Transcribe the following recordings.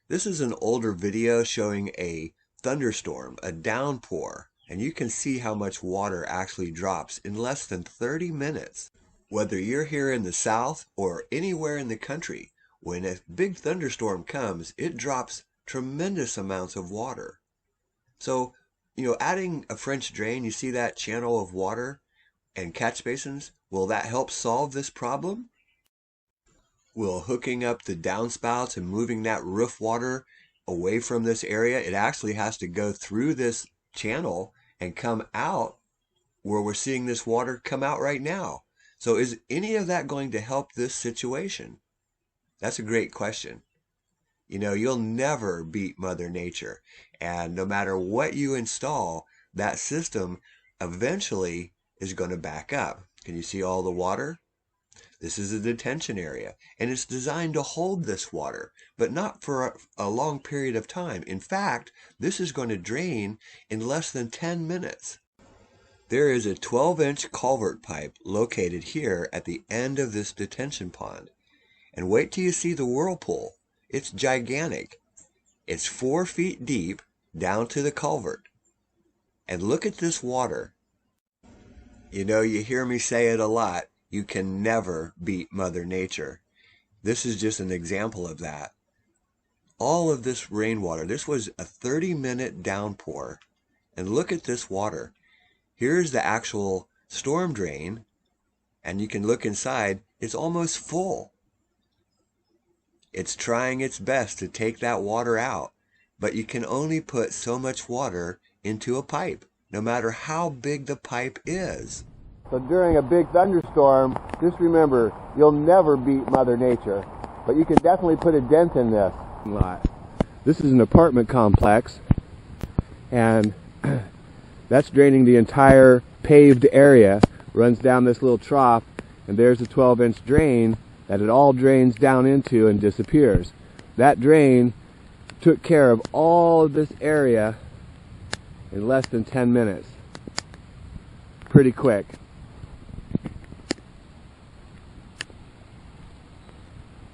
This is an older video showing a thunderstorm, a downpour, and you can see how much water actually drops in less than 30 minutes. Whether you're here in the South or anywhere in the country, when a big thunderstorm comes, it drops tremendous amounts of water. So, adding a French drain, you see that channel of water and catch basins, will that help solve this problem? Will hooking up the downspouts and moving that roof water away from this area, it actually has to go through this channel and come out where we're seeing this water come out right now. So is any of that going to help this situation? That's a great question. You'll never beat Mother Nature. And no matter what you install, that system eventually is going to back up. Can you see all the water? This is a detention area, and it's designed to hold this water, but not for a long period of time. In fact, this is going to drain in less than 10 minutes. There is a 12-inch culvert pipe located here at the end of this detention pond. And wait till you see the whirlpool. It's gigantic. It's 4 feet deep down to the culvert. And look at this water. You hear me say it a lot. You can never beat Mother Nature. This is just an example of that. All of this rainwater, this was a 30-minute downpour. And look at this water. Here's the actual storm drain. And you can look inside. It's almost full. It's trying its best to take that water out. But you can only put so much water into a pipe, no matter how big the pipe is. So during a big thunderstorm, just remember, you'll never beat Mother Nature, but you can definitely put a dent in this lot. This is an apartment complex, and that's draining the entire paved area, runs down this little trough, and there's a 12-inch drain that it all drains down into and disappears. That drain took care of all of this area in less than 10 minutes. Pretty quick.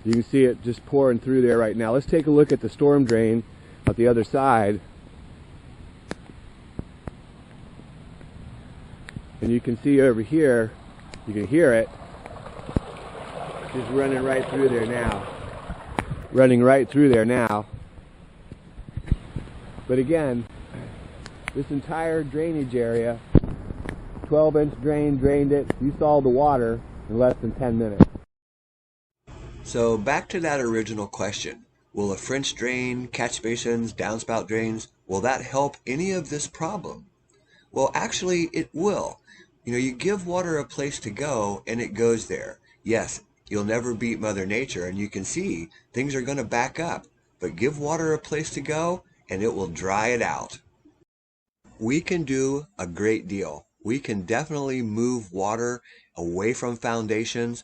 You can see it just pouring through there right now. Let's take a look at the storm drain at the other side. And you can see over here, you can hear it, just running right through there now. Running right through there now. But again, this entire drainage area, 12-inch drain drained it. You saw the water in less than 10 minutes. So back to that original question. Will a French drain, catch basins, downspout drains, will that help any of this problem? Well, actually it will. You give water a place to go and it goes there. Yes, you'll never beat Mother Nature, and you can see things are going to back up. But give water a place to go and it will dry it out. We can do a great deal. We can definitely move water away from foundations,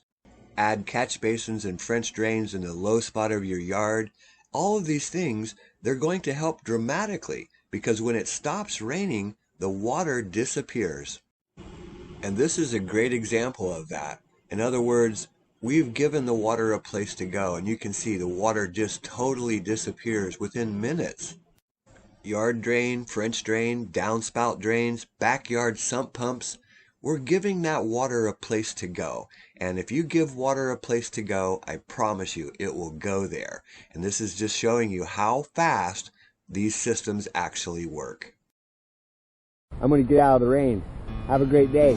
add catch basins and French drains in the low spot of your yard. All of these things, they're going to help dramatically, because when it stops raining, the water disappears. And this is a great example of that. In other words, we've given the water a place to go, and you can see the water just totally disappears within minutes. Yard drain, French drain, downspout drains, backyard sump pumps, we're giving that water a place to go. And if you give water a place to go, I promise you it will go there. And this is just showing you how fast these systems actually work. I'm going to get out of the rain. Have a great day.